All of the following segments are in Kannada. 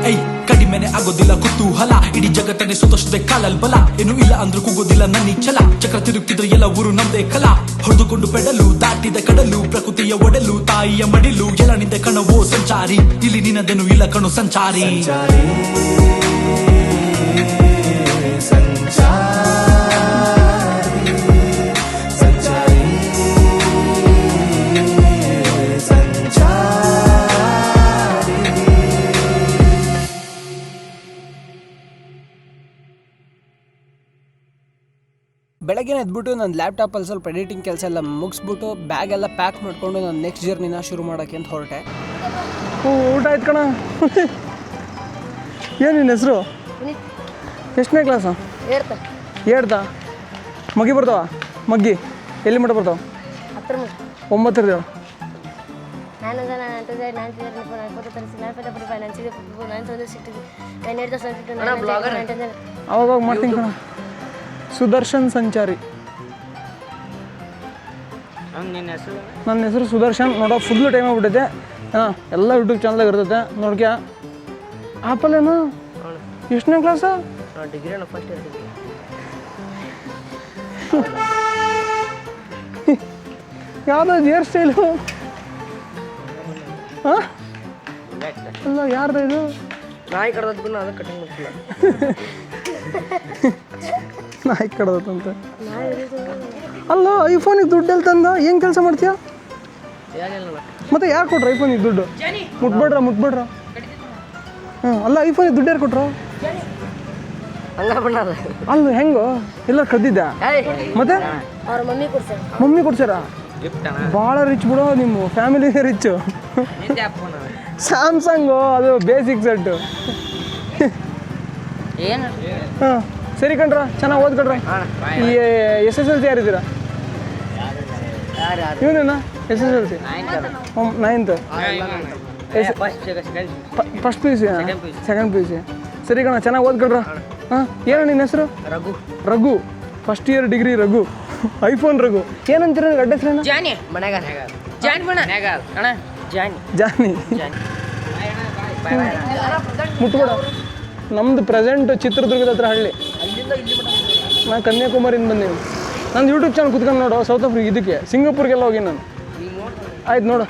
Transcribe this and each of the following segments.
ಐ ಕಡಿಮೆನೆ ಆಗೋದಿಲ್ಲ ಕುತೂಹಲ, ಇಡೀ ಜಗತ್ತನ್ನೇ ಸುತ್ತಷ್ಟೇ ಕಾಲಲ್ ಬಲ, ಏನು ಇಲ್ಲ ಅಂದ್ರೂ ಕೂಗೋದಿಲ್ಲ ನನ್ನಿ ಛಲ, ಚಕ್ರ ತಿರುಗ್ತಿದ್ರೆ ಎಲ್ಲ ಊರು ನಮ್ದೇ ಕಲ, ಹೊಡೆದುಕೊಂಡು ಪೆಡಲು ದಾಟಿದ ಕಡಲು, ಪ್ರಕೃತಿಯ ಒಡಲು ತಾಯಿಯ ಮಡಿಲು, ಎಲ್ಲ ನಿಂದೆ ಕಣವೋ ಸಂಚಾರಿ, ಇಲ್ಲಿ ನಿನ್ನದೇನು ಇಲ್ಲ ಕಣು ಸಂಚಾರಿ. ಬೆಳಗ್ಗೆ ಎದ್ಬಿಟ್ಟು ನನ್ನ ಲ್ಯಾಪ್ಟಾಪಲ್ಲಿ ಸ್ವಲ್ಪ ಎಡಿಟಿಂಗ್ ಕೆಲಸ ಎಲ್ಲ ಮುಗಿಸ್ಬಿಟ್ಟು ಬ್ಯಾಗೆಲ್ಲ ಪ್ಯಾಕ್ ಮಾಡಿಕೊಂಡು ನಾನು ನೆಕ್ಸ್ಟ್ ಜರ್ನಿನ ಶುರು ಮಾಡೋಕ್ಕೆ ಅಂತ ಹೊರಟೆ. ಊಟ ಆಯ್ತು ಕಣ. ಏನು ನಿನ್ನ ಹೆಸರು? ಎಷ್ಟನೇ ಕ್ಲಾಸು? ಏಳ್ತಾ. ಮಗ್ಗಿ ಬರ್ತಾವ? ಮಗ್ಗಿ ಎಲ್ಲಿ ಮಟ್ಟ ಬರ್ತಾವ? 9 ಅವಾಗ ಮಾಡ್ತೀನಿ ಕಣ. ಸುದರ್ಶನ್ ಸಂಚಾರಿ. ನನ್ನ ಹೆಸರು ಸುದರ್ಶನ್. ನೋಡೋ ಫುಲ್ಲು ಟೈಮ್ ಆಗ್ಬಿಟ್ಟೈತೆ. ಹಾಂ, ಎಲ್ಲ ಯೂಟ್ಯೂಬ್ ಚಾನಲ್ದಾಗ ಇರ್ತೈತೆ ನೋಡ್ಕ್ಯಾ. ಆಪಲ್ಲೇನು? ಎಷ್ಟನೇ ಕ್ಲಾಸು? ಯಾವುದೋ ಹೇರ್ ಸ್ಟೈಲು? ಹಾಂ, ಅಲ್ಲ ಯಾರ್ದು ಇದು? ನಾಯಿ ಕಡ್ದದ್ದು ಅದಕ್ಕೆ ಕಟಿಂಗ್ ಮಾಡ್ತಿಲ್ಲ. ನಾಯಿ ಕಡ್ದತ್ತಂತೆ. ಅಲ್ಲ, ಐಫೋನಿಗೆ ದುಡ್ಡು ಎಲ್ಲಿ ತಂದ? ಏನು ಕೆಲಸ ಮಾಡ್ತೀಯ? ಮತ್ತೆ ಯಾರು ಕೊಟ್ರ ಐಫೋನಿಗೆ ದುಡ್ಡು? ಮುಟ್ಬೇಡ್ರ. ಹ್ಞೂ, ಅಲ್ಲ ಐಫೋನಿಗೆ ದುಡ್ಡು ಯಾರು ಕೊಟ್ರು? ಅಲ್ಲ ಹೆಂಗೋ ಎಲ್ಲ ಕದ್ದಿದ್ದ? ಮತ್ತೆ ಮಮ್ಮಿ ಕೊಡ್ಸಾರ? ಭಾಳ ರಿಚ್ ಬಿಡೋ, ನಿಮ್ಮ ಫ್ಯಾಮಿಲಿಗೆ ರಿಚ್ಚು. ಸ್ಯಾಮ್ಸಂಗು, ಅದು ಬೇಸಿಕ್ ಸೆಟ್ಟು. ಹಾಂ, ಸರಿ ಕಣ್ರ, ಚೆನ್ನಾಗಿ ಓದ್ಕೊಡ್ರಿ. ಈ SSLC ಯಾರಿದ್ದೀರಾ? ಇವನೇನಾ SSLC? 9th. First PUC, second PUC. ಸರಿ ಕಣ, ಚೆನ್ನಾಗಿ ಓದ್ಕೊಡ್ರ. ಹಾಂ, ಏನೋ ನಿನ್ನ ಹೆಸರು? Raghu. First year degree Raghu. IPhone Raghu. ಏನಂತೀರ ಅಡ್ಡ ಹೆಸರೇನು? ಜಾನಿ. ಮುಟ್ಬೇಡ. ನಮ್ದು ಪ್ರೆಸೆಂಟ್ ಚಿತ್ರದುರ್ಗದ ಹತ್ರ ಹಳ್ಳಿ. ನಾನು ಕನ್ಯಾಕುಮಾರಿಯಿಂದ ಬಂದೀನಿ. ನಂದು ಯೂಟ್ಯೂಬ್ ಚಾನಲ್ ಕುತ್ಕೊಂಡು ನೋಡು. ಸೌತ್ ಆಫ್ರಿಕಾ ಇದಕ್ಕೆ ಸಿಂಗಾಪುರ್ಗೆಲ್ಲ ಹೋಗಿ ನಾನು. ಆಯ್ತು ನೋಡು.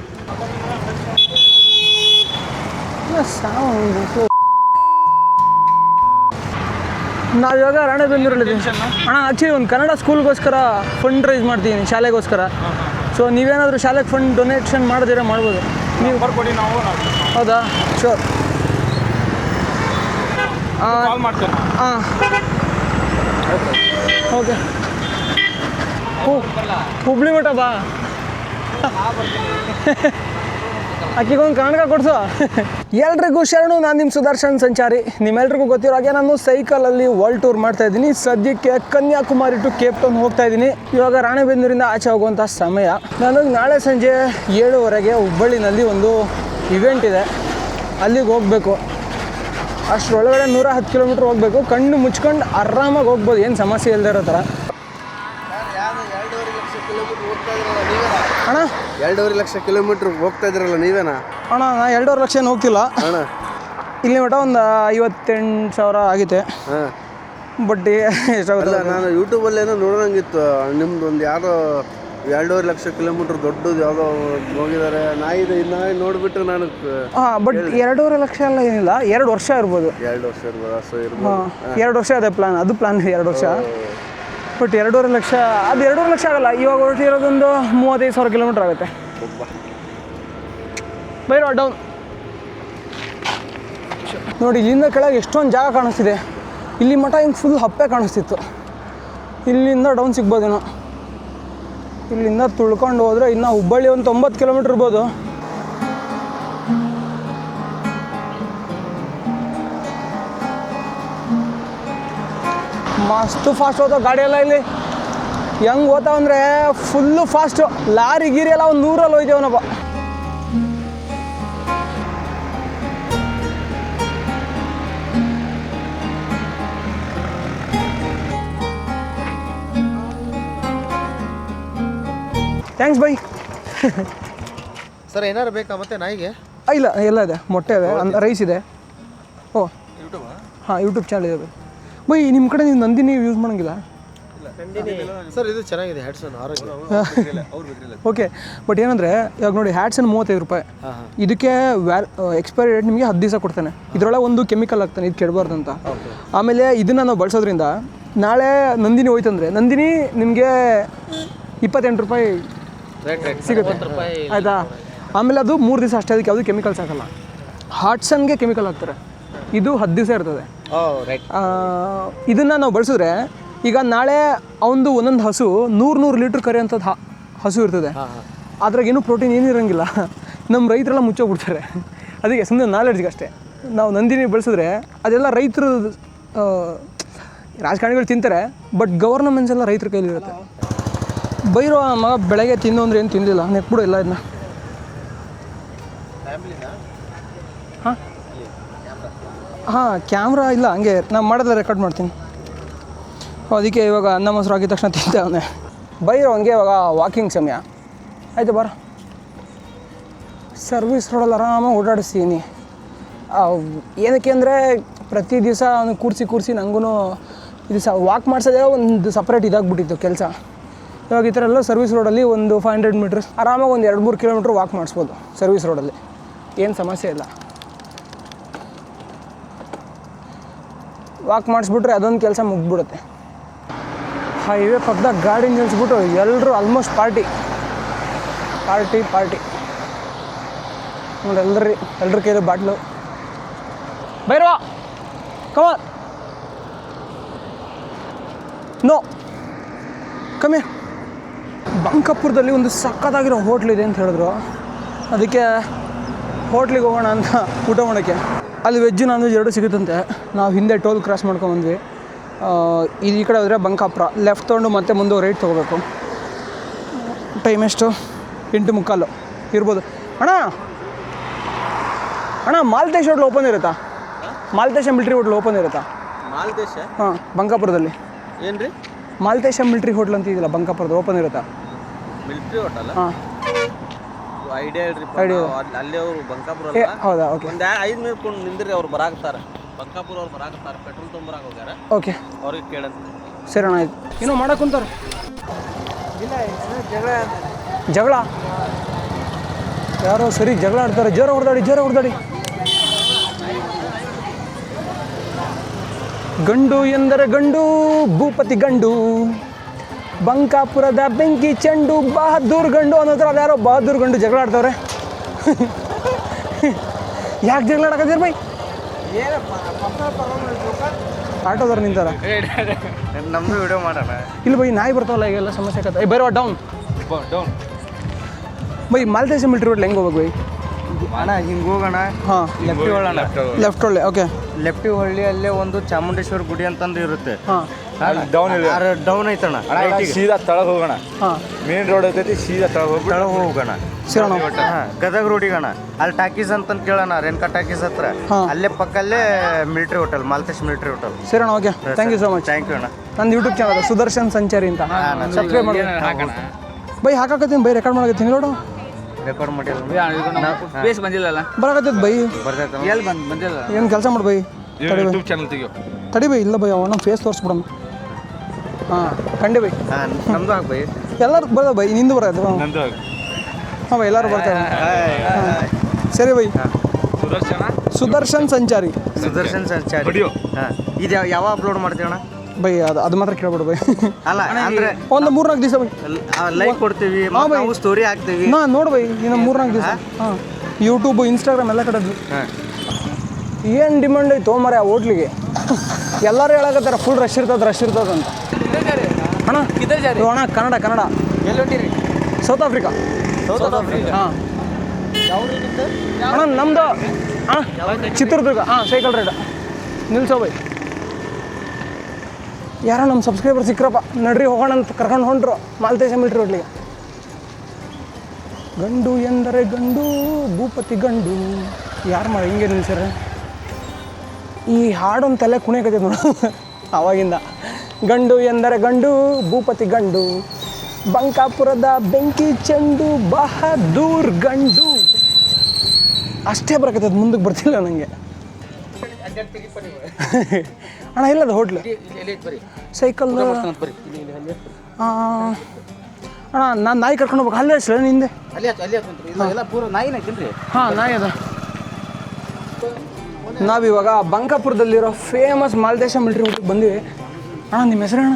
ನಾವಿವಾಗ ರಾಣೆಬೆನ್ನೂರಲ್ಲಿದ್ದೀವಿ ಅಣ್ಣ. ಆ್ಯಕ್ಚುಲಿ ಒಂದು ಕನ್ನಡ ಸ್ಕೂಲ್ಗೋಸ್ಕರ ಫಂಡ್ ರೈಸ್ ಮಾಡ್ತೀನಿ, ಶಾಲೆಗೋಸ್ಕರ. ಸೊ ನೀವೇನಾದರೂ ಶಾಲೆಗೆ ಫಂಡ್ ಡೊನೇಷನ್ ಮಾಡಿದಿರ ಮಾಡ್ಬೋದು. ನೀವು ಬರ್ಕೊಡಿ, ನಾವು. ಹೌದಾ? ಶೋರ್. ಹಾಂ, ಓಕೆ. ಹುಬ್ಳಿ ಮಠ ಬಾ. ಅಕ್ಕಿಗೊಂದು ಕನ್ನಡ ಕೊಡ್ಸೋ. ಎಲ್ರಿಗೂ ಶರಣು. ನಾನು ನಿಮ್ಮ ಸುದರ್ಶನ್ ಸಂಚಾರಿ. ನಿಮ್ಮೆಲ್ರಿಗೂ ಗೊತ್ತಿರೋ ಹಾಗೆ ನಾನು ಸೈಕಲಲ್ಲಿ ವರ್ಲ್ಡ್ ಟೂರ್ ಮಾಡ್ತಾಯಿದ್ದೀನಿ. ಸದ್ಯಕ್ಕೆ ಕನ್ಯಾಕುಮಾರಿ ಟು ಕೇಪ್ ಟೌನ್ ಹೋಗ್ತಾಯಿದ್ದೀನಿ. ಇವಾಗ ರಾಣೆಬೆನ್ನೂರಿಂದ ಆಚೆ ಹೋಗುವಂಥ ಸಮಯ. ನನಗೆ ನಾಳೆ ಸಂಜೆ 7:30ಗೆ ಹುಬ್ಬಳ್ಳಿನಲ್ಲಿ ಒಂದು ಇವೆಂಟ್ ಇದೆ, ಅಲ್ಲಿಗೆ ಹೋಗಬೇಕು. ಅಷ್ಟರೊಳಗಡೆ 110 ಕಿಲೋಮೀಟ್ರ್ ಹೋಗಬೇಕು. ಕಣ್ಣು ಮುಚ್ಕೊಂಡು ಆರಾಮಾಗಿ ಹೋಗ್ಬೋದು, ಏನು ಸಮಸ್ಯೆ ಇಲ್ಲದೆ ಇರೋ ಥರ. ಅಣ್ಣ 2.5 ಲಕ್ಷ ಕಿಲೋಮೀಟ್ರ್ ಹೋಗ್ತಾ ಇದ್ರಲ್ಲ ನೀವೇನಾ? ಅಣ್ಣ ನಾ 2.5 ಲಕ್ಷ ಏನು ಹೋಗ್ತಿಲ್ಲ ಅಣ್ಣ. ಇಲ್ಲಿ ಮಟ್ಟ ಒಂದು 58,000 ಆಗೈತೆ. ಬಟ್ ಎಷ್ಟಾಗುತ್ತೆ? ನಾನು ಯೂಟ್ಯೂಬಲ್ಲೇನೋ ನೋಡೋಂಗಿತ್ತು ನಿಮ್ದು ಒಂದು ಯಾವುದೋ 2.5 ಲಕ್ಷ ಕಿಲೋಮೀಟ್ರ್ ದೊಡ್ಡದು ಯಾವುದೋ ಹೋಗಿದ್ದಾರೆ. ನಾಯಿ ನೋಡಿಬಿಟ್ಟು ನಾನು. ಹಾಂ, ಬಟ್ 2.5 ಲಕ್ಷ ಎಲ್ಲ ಏನಿಲ್ಲ, 2 ವರ್ಷ ಇರ್ಬೋದು. 2 ವರ್ಷ ಇರ್ಬೋದು. ಹಾಂ, 2 ವರ್ಷ ಅದೇ ಪ್ಲಾನ್. ಅದು ಪ್ಲಾನ್ 2 ವರ್ಷ. ಬಟ್ 2.5 ಲಕ್ಷ, ಅದು 2.5 ಲಕ್ಷ ಆಗಲ್ಲ. ಇವಾಗ ಹೊರಟಿರೋದೊಂದು 35,000 ಕಿಲೋಮೀಟ್ರ್ ಆಗುತ್ತೆ. ಬೈರೋ ಡೌನ್ ನೋಡಿ. ಇಲ್ಲಿಂದ ಕೆಳಗೆ ಎಷ್ಟೊಂದು ಜಾಗ ಕಾಣಿಸ್ತಿದೆ. ಇಲ್ಲಿ ಮಠ ಹಿಂಗೆ ಫುಲ್ ಹಪ್ಪೆ ಕಾಣಿಸ್ತಿತ್ತು. ಇಲ್ಲಿಂದ ಡೌನ್ ಸಿಗ್ಬೋದೇನೋ. ಇಲ್ಲಿಂದ ತುಳ್ಕೊಂಡು ಹೋದರೆ ಇನ್ನು ಹುಬ್ಬಳ್ಳಿ ಒಂದು 90 ಕಿಲೋಮೀಟ್ರ್ ಇರ್ಬೋದು. ಮಸ್ತು ಫಾಸ್ಟ್ ಹೋಗ್ತಾವೆ ಗಾಡಿ ಎಲ್ಲ. ಇಲ್ಲಿ ಹೆಂಗೆ ಹೋಗ್ತಾವಂದರೆ ಫುಲ್ಲು ಫಾಸ್ಟು. ಲಾರಿ ಗೀರಿ ಎಲ್ಲ ಒಂದು 100ರಲ್ಲಿ ಹೋಯ್ತೇವನಪ್ಪ. Thanks bye. ಸರ್ ಏನಾರು ಬೇಕಾ ಮತ್ತೆ ನಾಯಿಗೆ? ಇಲ್ಲ, ಎಲ್ಲ ಇದೆ. ಮೊಟ್ಟೆ ಇದೆ, ರೈಸ್ ಇದೆ. ಓ ಹಾಂ ಯೂಟ್ಯೂಬ್ ಚಾನಲ್ ಇದೆ ಬೈ ನಿಮ್ಮ ಕಡೆ ನೀವು ನಂದಿನಿ ಯೂಸ್ ಮಾಡೋಂಗಿಲ್ಲ ಸರ್ ಇದು ಚೆನ್ನಾಗಿದೆ ಹೆಡ್ಸನ್ ಆರೋಗ್ಯ ಓಕೆ ಬಟ್ ಏನಂದರೆ ಇವಾಗ ನೋಡಿ ಹ್ಯಾಟ್ಸನ್ 35 ರೂಪಾಯಿ ಇದಕ್ಕೆ ಎಕ್ಸ್ಪೈರಿ ಡೇಟ್ ನಿಮಗೆ 10 ದಿವಸ ಕೊಡ್ತಾನೆ ಇದರೊಳಗೆ ಒಂದು ಕೆಮಿಕಲ್ ಹಾಕ್ತಾನೆ ಇದು ಕೆಡಬಾರ್ದು ಅಂತ ಆಮೇಲೆ ಇದನ್ನು ನಾವು ಬಳಸೋದ್ರಿಂದ ನಾಳೆ ನಂದಿನಿ ಹೋಯ್ತಂದರೆ ನಂದಿನಿ ನಿಮಗೆ 28 ರೂಪಾಯಿ ಸಿಗುತ್ತೆ ಆಯಿತಾ ಆಮೇಲೆ ಅದು 3 ದಿವಸ ಅಷ್ಟೇ ಅದಕ್ಕೆ ಯಾವುದು ಕೆಮಿಕಲ್ಸ್ ಹಾಕಲ್ಲ ಹಾಟ್ಸನ್ಗೆ ಕೆಮಿಕಲ್ ಹಾಕ್ತಾರೆ ಇದು 10 ದಿವಸ ಇರ್ತದೆ ಇದನ್ನು ನಾವು ಬಳಸಿದ್ರೆ ಈಗ ನಾಳೆ ಅವನದು ಒಂದೊಂದು ಹಸು 100 ಲೀಟ್ರ್ ಕರೆಯೋಂಥದ್ದು ಹಸು ಇರ್ತದೆ ಅದ್ರಾಗೇನು ಪ್ರೋಟೀನ್ ಏನೂ ಇರೋಂಗಿಲ್ಲ ನಮ್ಮ ರೈತರೆಲ್ಲ ಮುಚ್ಚೋಗ್ಬಿಡ್ತಾರೆ ಅದಕ್ಕೆ ಸುಮ್ಮನೆ ನಾಲೆಡ್ಜ್ಗೆ ಅಷ್ಟೇ ನಾವು ನಂದಿನಿ ಬಳಸಿದ್ರೆ ಅದೆಲ್ಲ ರೈತರು ರಾಜಕಾರಣಿಗಳು ತಿಂತಾರೆ ಬಟ್ ಗವರ್ನಮೆಂಟ್ಸ್ ಎಲ್ಲ ರೈತರ ಕೈಲಿರುತ್ತೆ ಬೈರೋ ಮಗ ಬೆಳಗ್ಗೆ ತಿನ್ನು ಅಂದರೆ ಏನು ತಿನ್ನಲಿಲ್ಲ ನೆಕ್ಬಿಡು ಎಲ್ಲ ಇದನ್ನ ಹಾಂ ಕ್ಯಾಮ್ರಾ ಇಲ್ಲ ಹಂಗೆ ನಾನು ಮಾಡೋದಲ್ಲ ರೆಕಾರ್ಡ್ ಮಾಡ್ತೀನಿ ಅದಕ್ಕೆ ಇವಾಗ ಅನ್ನ ಮೊಸರು ಆಗಿದ ತಕ್ಷಣ ತಿಂತವನೆ ಬೈರೋ ಹಂಗೆ ಇವಾಗ ವಾಕಿಂಗ್ ಸಮಯ ಆಯಿತು ಬರ ಸರ್ವಿಸ್ ರೋಡಲ್ಲಿ ಆರಾಮಾಗಿ ಓಡಾಡಿಸ್ತೀನಿ ಏನಕ್ಕೆ ಅಂದರೆ ಪ್ರತಿ ದಿವಸ ಅವನು ಕೂರಿಸಿ ನನಗೂ ಇದು ವಾಕ್ ಮಾಡಿಸೋದೇ ಒಂದು ಸಪ್ರೇಟ್ ಇದಾಗ್ಬಿಟ್ಟಿತ್ತು ಕೆಲಸ ಇವಾಗ ಈ ಥರ ಎಲ್ಲ ಸರ್ವಿಸ್ ರೋಡಲ್ಲಿ ಒಂದು 500 ಮೀಟರ್ಸ್ ಆರಾಮಾಗಿ ಒಂದು 2-3 ಕಿಲೋಮೀಟ್ರ್ ವಾಕ್ ಮಾಡಿಸ್ಬೋದು ಸರ್ವಿಸ್ ರೋಡಲ್ಲಿ ಏನು ಸಮಸ್ಯೆ ಇಲ್ಲ ವಾಕ್ ಮಾಡಿಸ್ಬಿಟ್ರೆ ಅದೊಂದು ಕೆಲಸ ಮುಗ್ಬಿಡುತ್ತೆ ಹೈವೇ ಪಕ್ಕದಾಗ ಗಾಡಿ ನಿಲ್ಲಿಸ್ಬಿಟ್ಟು ಎಲ್ಲರೂ ಆಲ್ಮೋಸ್ಟ್ ಪಾರ್ಟಿ ನೋಡಿ ಎಲ್ಲರ ಕೈಲಿ ಬಾಟ್ಲು ಬೈರೋ ಕಮಾನ್ ನೋ ಕಮ್ಮಿ ಬಂಕಾಪುರದಲ್ಲಿ ಒಂದು ಸಕ್ಕತ್ತಾಗಿರೋ ಹೋಟ್ಲಿದೆ ಅಂತ ಹೇಳಿದ್ರು ಅದಕ್ಕೆ ಹೋಟ್ಲಿಗೆ ಹೋಗೋಣ ಅಂತ ಊಟ ಮಾಡೋಕ್ಕೆ ಅಲ್ಲಿ ವೆಜ್ಜು ನಾನ್ ವೆಜ್ ಎರಡು ಸಿಗುತ್ತಂತೆ ನಾವು ಹಿಂದೆ ಟೋಲ್ ಕ್ರಾಸ್ ಮಾಡ್ಕೊಂಬಂದ್ವಿ ಈ ಕಡೆ ಹೋದರೆ ಬಂಕಾಪುರ ಲೆಫ್ಟ್ ತೊಗೊಂಡು ಮತ್ತೆ ಮುಂದೆ ರೈಟ್ ತೊಗೋಬೇಕು ಟೈಮ್ ಎಷ್ಟು 8:45 ಇರ್ಬೋದು ಅಣ್ಣ ಮಾಲ್ತೇಶ್ ಹೋಟ್ಲ್ ಓಪನ್ ಇರುತ್ತಾ ಮಾಲ್ತೇಶ ಮಿಲ್ಟ್ರಿ ಹೋಟ್ಲ್ ಓಪನ್ ಇರುತ್ತಾ ಮಾಲ್ದೇಶ ಹಾಂ ಬಂಕಾಪುರದಲ್ಲಿ ಏನು ರೀ ಮಾಲ್ತೇಶ ಮಿಲ್ಟ್ರಿ ಹೋಟ್ಲ್ ಅಂತ ಇದೆಯಲ್ಲ ಬಂಕಾಪುರದ ಓಪನ್ ಇರುತ್ತಾ ಮಿಲ್ಟ್ರಿ ಹೋಟೆಲ್ ಹಾಂ ಐಡಿಯಾ ಹೇಳ್ರಿ ಅಲ್ಲಿ ಅವರು ಬಂಕಾಪುರ ಹೌದಾ ಓಕೆ ಒಂದು 5 ಮಿನಿಟ್ ಕೊಂಡು ನಿಂದ್ರಿ ಅವ್ರು ಬರಾಕತ್ತಾರೆ ಬಂಕಾಪುರ ಅವ್ರು ಬರಾಕತ್ತಾರೆ ಪೆಟ್ರೋಲ್ ತೊಗೊಂಬರಾಕ ಹೋಗ್ಯಾರ ಓಕೆ ಅವ್ರಿಗೆ ಕೇಳಂತ ಸರಿ ಅಣ್ಣ ಆಯ್ತು ಏನೋ ಮಾಡಕ್ಕೆ ಕುಂತಾರೆ ಜಗಳ ಯಾರೋ ಸರಿ ಜಗಳ ಆಡ್ತಾರೆ ಜೋರ ಹೊಡೆದಾಡಿ ಗಂಡು ಎಂದರೆ ಗಂಡು ಭೂಪತಿ ಗಂಡು ಬಂಕಾಪುರದ ಬೆಂಕಿ ಚೆಂಡು ಬಹದ್ದೂರ್ ಗಂಡು ಅನ್ನೋದ್ರ ಅದು ಯಾರೋ ಬಹದ್ದೂರ್ ಗಂಡು ಜಗಳ ಆಡ್ತವ್ರೆ ಯಾಕೆ ಜಗಳ ಆಡಕತ್ತೀರಿ ಬೈ ಆಟೋದವ್ರು ನಿಂತಾರ ನಮ್ಮದು ವಿಡಿಯೋ ಮಾಡೋಣ ಇಲ್ಲಿ ಬೈ ನಾಯಿ ಬರ್ತಾವಲ್ಲ ಈಗೆಲ್ಲ ಸಮಸ್ಯೆ ಆಗತ್ತೆ ಬೈರೋ down by Malatesha military hotel ಹೆಂಗೆ ಹೋಗ್ಬೇಕು ಬೈ ಅಣ್ಣ ಹಿಂಗೆ ಹೋಗೋಣ ಹಾಂ ಲೆಫ್ಟ್ ಹೊಳ್ಳೋಣ ಲೆಫ್ಟ್ ಒಳ್ಳೆ ಓಕೆ ಲೆಫ್ಟ್ ಹೊಳ್ಳಿ ಅಲ್ಲೇ ಒಂದು ಚಾಮುಂಡೇಶ್ವರಿ ಗುಡಿ ಅಂತಂದು ಇರುತ್ತೆ ಹಾಂ ಡೌನ್ ಐತಣ್ಣ ಸೀದಾ ತಳಗ ಹೋಗೋಣ ಹಾಂ ಮೇನ್ ರೋಡ್ ಐತೈತಿ ಸೀದಾ ತಳಗ ಹೋಗಿ ಕೆಳಗೆ ಹೋಗೋಣ ಸಿರೋಣ ಗದಗ ರೋಡಿಗಣ ಅಲ್ಲಿ ಟಾಕೀಸ್ ಅಂತ ಕೇಳೋಣ ರೇಣುಕಾ ಟಾಕೀಸ್ ಹತ್ರ ಹಾಂ. ಅಲ್ಲೇ ಪಕ್ಕಲ್ಲೇ military hotel Maltesh military hotel ಸಿರೋಣ okay thank you so much thank you ಅಣ್ಣ ನಂದು ಯೂಟ್ಯೂಬ್ ಚಾನಲ್ ಸುದರ್ಶನ್ ಸಂಚಾರಿ ಅಂತ ಸಬ್ಸ್ಕ್ರೈಬ್ ಮಾಡಿ ಬೈ ಹಾಕತ್ತೀನಿ ಬೈ ರೆಕಾರ್ಡ್ ಮಾಡಕತ್ತೀನಿ ನೋಡು ರೆಕಾರ್ಡ್ ಮಾಡಿಲ್ಲ ಬೇಸ್ ಬಂದಿಲ್ಲಲ್ಲ ಬರಾಕತ್ತೈತೆ ಬೈ ಬರ್ತೈತೆ ಎಲ್ಲಿ ಬಂದಿಲ್ಲ ಏನು ಕೆಲಸ ಮಾಡಿ ಬೈ ಯೂಟ್ಯೂಬ್ ಚಾನಲ್ ತೆಗಿಯೋ ತಡಿ ಬೈ ಇಲ್ಲ ಬೈ ಅವನ ಫೇಸ್ ತೋರಿಸ್ಬಿಡಮ್ಮ ಹಾಂ ಕಂಡೆ ಬೈ ನಮ್ದು ಹಾಕ್ ಬೈ ಎಲ್ಲರೂ ಬರ್ದ ಬೈ ನಿಂದು ಬರೋದು ನಂದು ಹಾಂ ಬೈ ಎಲ್ಲರೂ ಬರ್ತಾರೆ ಸರಿ ಬೈ ಸುದರ್ಶನ್ ಸಂಚಾರಿ ಸುದರ್ಶನ್ ಸಂಚಾರಿ ವಿಡಿಯೋ ಹಾಂ ಇದು ಯಾವ ಅಪ್ಲೋಡ್ ಮಾಡ್ತೀವಿ ಅಣ್ಣ ಬೈ ಅದು ಮಾತ್ರ ಕೇಳ್ಬಿಡು ಬೈ ಅಲ್ಲ ಅಂದ್ರೆ ಒಂದು 3-4 ದಿವಸ ಬೈ ಲೈಕ್ ಕೊಡ್ತೀವಿ ನಾವು ಸ್ಟೋರಿ ಹಾಕ್ತೀವಿ ನೋಡು ಬೈ ಇನ್ನು 3-4 ದಿವಸ ಹಾಂ ಯೂಟ್ಯೂಬು ಇನ್ಸ್ಟಾಗ್ರಾಮ್ ಎಲ್ಲ ಕಡೆ ಏನು ಡಿಮಾಂಡ್ ಐತೋ ಮರೆ ಆ ಹೋಟ್ಲಿಗೆ ಎಲ್ಲರೂ ಹೇಳಕತ್ತಾರೆ ಫುಲ್ ರಶ್ ಇರ್ತದೆ ಅಂತ ಅಣ್ಣ ಅಣ್ಣ ಕನ್ನಡ ಸೌತ್ ಆಫ್ರಿಕಾ ಹಾಂ ಅಣ್ಣ ನಮ್ಮದು ಚಿತ್ರದುರ್ಗ ಸೈಕಲ್ ರೈಡ್ ನಿಲ್ಸೋ ಬೈ ಯಾರೋ ನಮ್ಮ ಸಬ್ಸ್ಕ್ರೈಬರ್ ಸಿಕ್ರಪ್ಪ ನಡ್ರಿ ಹೋಗೋಣ ಅಂತ ಕರ್ಕೊಂಡು ಹೊಂಟ್ರು ಮಾಲ್ತೇಶ ಮಿಲ್ಟ್ರಿ ಹೋಟ್ಲಿಗೆ ಗಂಡು ಎಂದರೆ ಗಂಡು ಭೂಪತಿ ಗಂಡು ಯಾರು ಮಾಡಿ ಹಿಂಗೆ ನಿಲ್ಸ್ಯಾರ ಈ ಹಾಡೊಂದು ತಲೆ ಕುಣಿಯಕತ್ತೈತೆ ನೋಡು ಆವಾಗಿಂದ ಗಂಡು ಎಂದರೆ ಗಂಡು ಭೂಪತಿ ಗಂಡು ಬಂಕಾಪುರದ ಬೆಂಕಿ ಚೆಂಡು ಬಹದ್ದೂರ್ ಗಂಡು ಅಷ್ಟೇ ಬರಕತ್ತೈತೆ ಮುಂದಕ್ಕೆ ಬರ್ತಿಲ್ಲ ನನಗೆ ಅಣ್ಣ ಇಲ್ಲದ ಹೋಟ್ಲು ಸೈಕಲ್ ಅಣ್ಣ ನಾನು ನಾಯಿ ಕರ್ಕೊಂಡು ಹೋಗ್ಬೇಕು ಅಲ್ಲೇ ಹಚ್ಚಲ ನಿಂದೆ ಹಾಂ ನಾಯಿ ಅದ. ನಾವಿವಾಗ ಬಂಕಾಪುರದಲ್ಲಿರೋ ಫೇಮಸ್ ಮಾಲ್ದೇಶ ಮಿಲ್ಟ್ರಿ ಹೋಟ್ಲಿಗೆ ಬಂದಿವಿ. ಅಣ್ಣ ನಿಮ್ಮ ಹೆಸರು ಅಣ್ಣ?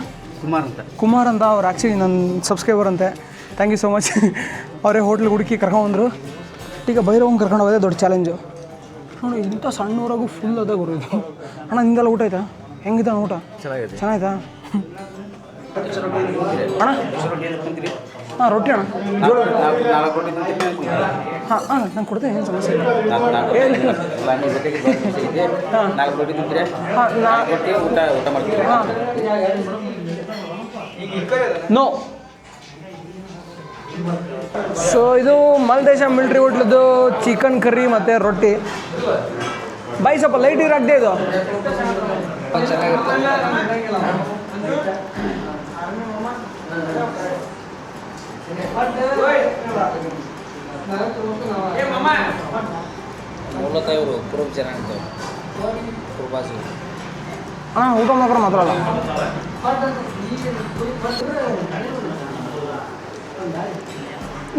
ಕುಮಾರ್ ಅಂತ. ಅವ್ರು ಆ್ಯಕ್ಚುಲಿ ನನ್ನ ಸಬ್ಸ್ಕ್ರೈಬರ್ ಅಂತೆ. Thank you so much. ಅವರೇ ಹೋಟ್ಲಿಗೆ ಹುಡುಕಿ ಕರ್ಕೊಂಡ್ಬಂದರು. ಈಗ ಭೈರವಂಗೆ ಕರ್ಕೊಂಡು ಹೋಗೋದೇ ದೊಡ್ಡ ಚಾಲೆಂಜು. ನೋಡಿ ಇಂಥ ಸಣ್ಣವರಾಗೂ ಫುಲ್ ಅದ ಗುರು ಇದು. ಅಣ್ಣ ನಿಂದೆಲ್ಲ ಊಟ ಆಯ್ತಾ? ಹೆಂಗಿದ್ದಾನೆ ಊಟ? ಚೆನ್ನಾಯ್ತಾ ಅಣ್ಣ? ಹಾಂ ರೊಟ್ಟಿ ಅಣ್ಣ ಹಾಂ ಹಾಂ ನಾನು ಕೊಡ್ತೇನೆ, ಏನು ಸಮಸ್ಯೆ ಇಲ್ಲ. ಹಾಂ ನೋ. ಸೊ ಇದು ಮಾಲ್ದೇಶ ಮಿಲ್ಟ್ರಿ ಹೋಟ್ಲದ್ದು ಚಿಕನ್ ಕರಿ ಮತ್ತು ರೊಟ್ಟಿ. ಬಾಯಿ ಸ್ವಲ್ಪ ಲೈಟ್ ಇರಾಕ್ದೆ ಇದು. ಹಾಂ ಊಟ ಮಾತ್ರ ಮಾತಾಡಲ್ಲ.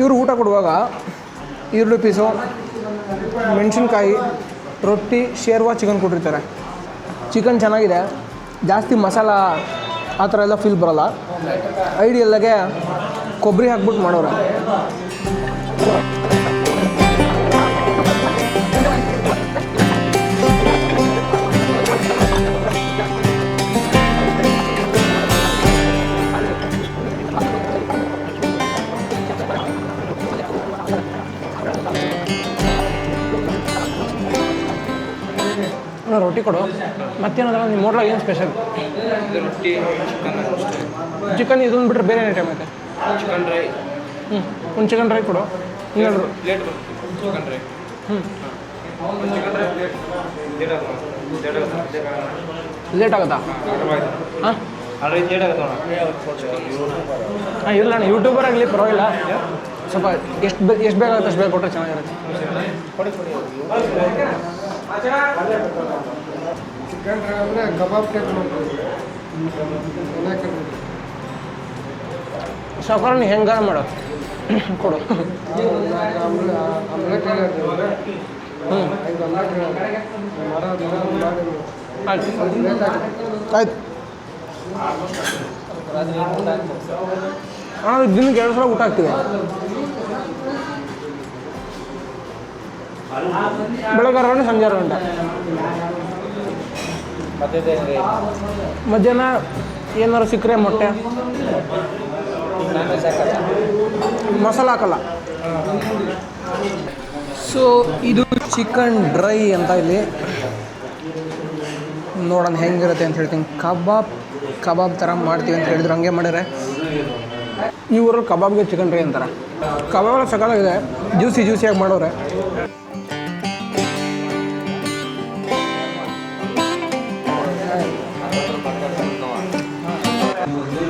ಇವರು ಊಟ ಕೊಡುವಾಗ ಈರುಳ್ಳಿ ಪೀಸು, ಮೆಣಸಿನ್ಕಾಯಿ, ರೊಟ್ಟಿ, ಶೇರ್ವಾ ಚಿಕನ್ ಕೊಟ್ಟಿರ್ತಾರೆ. ಚಿಕನ್ ಚೆನ್ನಾಗಿದೆ, ಜಾಸ್ತಿ ಮಸಾಲ ಆ ಥರ ಎಲ್ಲ ಫೀಲ್ ಬರೋಲ್ಲ. ಐಡಿಯಲ್ಲಾಗೆ ಕೊಬ್ಬರಿ ಹಾಕ್ಬಿಟ್ಟು ಮಾಡೋರು. ರೊಟ್ಟಿ ಕೊಡು. ಮತ್ತೇನದ ನಿಮ್ಮ ಹೋಟ್ಲಾಗ ಏನು ಸ್ಪೆಷಲ್? ಚಿಕನ್ ಇದೊಂದು ಬಿಟ್ಟರೆ ಬೇರೆ ಐಟಮ್ ಐತೆ? Chicken dry. ಒಂದು ಚಿಕನ್ ಡ್ರೈ ಕೊಡು. ಇನ್ನೆರಡು ಚಿಕನ್ ಡ್ರೈ. ಲೇಟ್ ಆಗುತ್ತಾ? ಹಾಂ ಹಾಂ ಇಲ್ಲ ಅಣ್ಣ, ಯೂಟ್ಯೂಬರ್ ಆಗಲಿ ಪರವಾಗಿಲ್ಲ. ಸ್ವಲ್ಪ ಎಷ್ಟು ಬೇಗ ಆಗುತ್ತೆ ಅಷ್ಟು ಬೇಗ ಕೊಟ್ಟರೆ ಚೆನ್ನಾಗಿರುತ್ತೆ. ಚಿಕನ್ ಡ್ರೈ ಅಂದರೆ ಕಬಾಬ್ ಟೈಪ್ ಸಾಕಾರ ನೀ ಹೆಂಗಾರ ಮಾಡೋ ಕೊಡು. ಆಮ್ಲೆಟ್ ಹೇಳಿದ್ರೆ ಐದು ಆಮ್ಲೆಟ್ ಆಯ್ತು ಆಯ್ತು. ಹಾಂ ದಿನಕ್ಕೆ 2 ಸಲ ಊಟ ಹಾಕ್ತೀವಿ. ಬೆಳಗ್ಗೆ 6 ಗಂಟೆ, ಸಂಜೆ 6 ಗಂಟೆ. ಮಧ್ಯಾಹ್ನ ಏನಾರು ಸಿಕ್ಕರೆ ಮೊಟ್ಟೆ, ಮಸಾಲ ಹಾಕಲ್ಲ. ಸೊ ಇದು ಚಿಕನ್ ಡ್ರೈ ಅಂತ ಇಲ್ಲಿ ನೋಡೋಣ ಹೆಂಗಿರುತ್ತೆ ಅಂತ ಹೇಳ್ತೀನಿ. ಕಬಾಬ್ ಥರ ಮಾಡ್ತೀವಿ ಅಂತ ಹೇಳಿದ್ರು, ಹಂಗೆ ಮಾಡಿದ್ರೆ. ಈ ಊರಲ್ಲಿ ಕಬಾಬ್ಗೆ ಚಿಕನ್ ಡ್ರೈ ಅಂತಾರೆ. ಕಬಾಬ್ ಸಕಾಲಾಗಿದೆ, ಜ್ಯೂಸಿಯಾಗಿ ಮಾಡೋರೆ.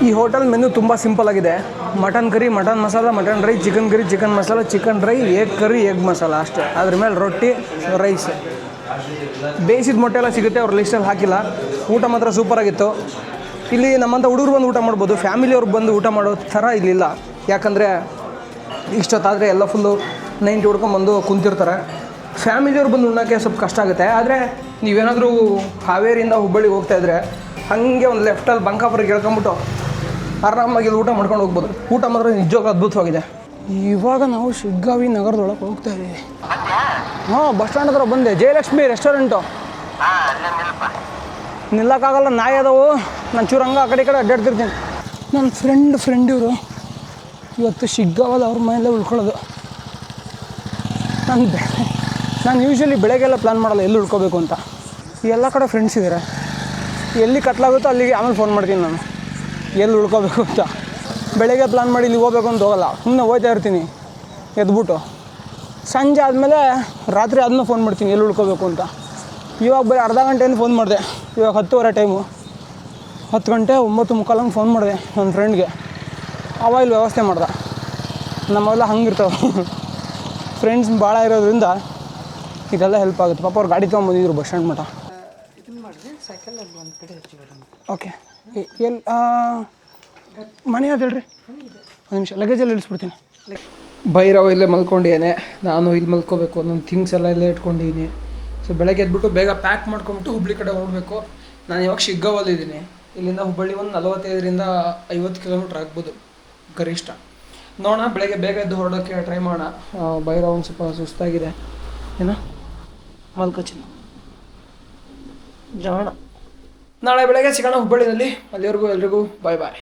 ಈ ಹೋಟೆಲ್ ಮೆನು ತುಂಬ ಸಿಂಪಲ್ ಆಗಿದೆ. Mutton curry, mutton masala, mutton dry, chicken curry, chicken masala, chicken dry, egg curry, egg masala ಅಷ್ಟೇ. ಅದ್ರ ಮೇಲೆ ರೊಟ್ಟಿ, ರೈಸ್, ಬೇಯಿಸಿದ ಮೊಟ್ಟೆ ಎಲ್ಲ ಸಿಗುತ್ತೆ. ಅವ್ರ ಲಿಸ್ಟಲ್ಲಿ ಹಾಕಿಲ್ಲ. ಊಟ ಮಾತ್ರ ಸೂಪರಾಗಿತ್ತು. ಇಲ್ಲಿ ನಮ್ಮಂಥ ಹುಡುಗರು ಬಂದು ಊಟ ಮಾಡ್ಬೋದು, ಫ್ಯಾಮಿಲಿಯವ್ರು ಬಂದು ಊಟ ಮಾಡೋ ಥರ ಇಲ್ಲಿಲ್ಲ. ಯಾಕಂದರೆ ಇಷ್ಟೊತ್ತಾದರೆ ಎಲ್ಲ ಫುಲ್ಲು 90 ಹೊಡ್ಕೊಂಬಂದು ಕುಂತಿರ್ತಾರೆ. ಫ್ಯಾಮಿಲಿಯವ್ರು ಬಂದು ಉಣ್ಣೋಕ್ಕೆ ಸ್ವಲ್ಪ ಕಷ್ಟ ಆಗುತ್ತೆ. ಆದರೆ ನೀವೇನಾದರೂ ಹಾವೇರಿಯಿಂದ ಹುಬ್ಬಳ್ಳಿಗೆ ಹೋಗ್ತಾಯಿದ್ರೆ ಹಾಗೆ ಒಂದು ಲೆಫ್ಟಲ್ಲಿ ಬಂಕಾಪುರಿಗೆ ಹೇಳ್ಕೊಂಬಿಟ್ಟು ಆರಾಮಾಗಿ ಊಟ ಮಾಡ್ಕೊಂಡು ಹೋಗ್ಬೋದು. ಊಟ ಮಾತ್ರ ನಿಜವಾಗ್ಲೂ ಅದ್ಭುತವಾಗಿದೆ. ಇವಾಗ ನಾವು ಶಿಗ್ಗಾವಿ ನಗರದೊಳಗೆ ಹೋಗ್ತಾ ಇದ್ದೀವಿ. ಹಾಂ ಬಸ್ ಸ್ಟ್ಯಾಂಡ್ ಹತ್ರ ಬಂದೆ. ಜಯಲಕ್ಷ್ಮಿ ರೆಸ್ಟೋರೆಂಟು. ನಿಲ್ಲಕ್ಕಾಗಲ್ಲ, ನಾಯಿ ಅದಾವು. ನಾನು ಚೂರು ಹಂಗೆ ಆ ಕಡೆ ಈ ಕಡೆ ಅಡ್ಡಾಡ್ತಿರ್ತೀನಿ. ನನ್ನ ಫ್ರೆಂಡ್ ಇವರು ಇವತ್ತು ಶಿಗ್ಗಾವಲ್ಲಿ ಅವ್ರ ಮನೆಯಲ್ಲೇ ಉಳ್ಕೊಳ್ಳೋದು. ನಾನು ಯೂಶ್ವಲಿ ಬೆಳಗ್ಗೆಲ್ಲ ಪ್ಲ್ಯಾನ್ ಮಾಡಲ್ಲ ಎಲ್ಲಿ ಉಳ್ಕೋಬೇಕು ಅಂತ. ಎಲ್ಲ ಕಡೆ ಫ್ರೆಂಡ್ಸ್ ಇದ್ದಾರೆ. ಎಲ್ಲಿ ಕತ್ಲಾಗುತ್ತೋ ಅಲ್ಲಿಗೆ ಆಮೇಲೆ ಫೋನ್ ಮಾಡ್ತೀನಿ ನಾನು ಎಲ್ಲಿ ಉಳ್ಕೋಬೇಕು ಅಂತ. ಬೆಳಗ್ಗೆ ಪ್ಲ್ಯಾನ್ ಮಾಡಿ ಇಲ್ಲಿ ಹೋಗ್ಬೇಕು ಅಂತ ಹೋಗಲ್ಲ, ಸುಮ್ಮನೆ ಹೋಗ್ತಾ ಇರ್ತೀನಿ ಎದ್ಬಿಟ್ಟು. ಸಂಜೆ ಆದಮೇಲೆ ರಾತ್ರಿ ಅದನ್ನ ಫೋನ್ ಮಾಡ್ತೀನಿ ಎಲ್ಲಿ ಉಳ್ಕೋಬೇಕು ಅಂತ. ಇವಾಗ ಬರೀ ಅರ್ಧ ಗಂಟೆಯಿಂದ ಫೋನ್ ಮಾಡಿದೆ. ಇವಾಗ 10:15 ಟೈಮು. 10 ಗಂಟೆ 9:45 ಫೋನ್ ಮಾಡಿದೆ ನನ್ನ ಫ್ರೆಂಡ್ಗೆ. ಅವ ಇಲ್ಲಿ ವ್ಯವಸ್ಥೆ ಮಾಡ್ದೆ. ನಮ್ಮೆಲ್ಲ ಹಂಗಿರ್ತಾವೆ ಫ್ರೆಂಡ್ಸ್ ಭಾಳ ಇರೋದ್ರಿಂದ ಇದೆಲ್ಲ ಹೆಲ್ಪ್ ಆಗುತ್ತೆ. ಪಾಪ ಅವ್ರು ಗಾಡಿ ತೊಗೊಂಬಂದಿದ್ರು ಬಸ್ ಸ್ಟ್ಯಾಂಡ್ ಮಟ್ಟ. ಓಕೆ ಎಲ್ಲಿ ಮನೆ ಯಾವ್ದು ಹೇಳ್ರಿ ಒಂದು ನಿಮಿಷ ಲಗೇಜಲ್ಲಿ ಇಳಿಸ್ಬಿಡ್ತೀನಿ. ಭೈರವ ಇಲ್ಲೇ ಮಲ್ಕೊಂಡಿದ್ದೇನೆ, ನಾನು ಇಲ್ಲಿ ಮಲ್ಕೋಬೇಕು, ನನ್ನ ಥಿಂಗ್ಸ್ ಎಲ್ಲ ಇಲ್ಲೇ ಇಟ್ಕೊಂಡಿದ್ದೀನಿ. ಸೊ ಬೆಳಗ್ಗೆ ಎದ್ಬಿಟ್ಟು ಬೇಗ ಪ್ಯಾಕ್ ಮಾಡ್ಕೊಂಬಿಟ್ಟು ಹುಬ್ಳಿ ಕಡೆ ಹೋಗಬೇಕು. ನಾನು ಇವಾಗ ಶಿಗ್ಗಾವಲ್ಲಿದ್ದೀನಿ. ಇಲ್ಲಿಂದ ಹುಬ್ಬಳ್ಳಿ ಒಂದು 45ರಿಂದ 50 ಕಿಲೋಮೀಟ್ರ್ ಆಗ್ಬೋದು ಗರಿಷ್ಠ. ನೋಡೋಣ, ಬೆಳಗ್ಗೆ ಬೇಗ ಎದ್ದು ಹೊರಡೋಕ್ಕೆ ಟ್ರೈ ಮಾಡೋಣ. ಭೈರವ ಒಂದು ಸ್ವಲ್ಪ ಸುಸ್ತಾಗಿದೆ, ಏನೋ ಮಲ್ಕೋಚಿನ ಜಾಣ. ನಾಳೆ ಬೆಳಗ್ಗೆ ಸಿಗೋಣ ಹುಬ್ಬಳ್ಳಿನಲ್ಲಿ. ಅಲ್ಲಿವರೆಗೂ ಎಲ್ರಿಗೂ ಬಾಯ್ ಬಾಯ್.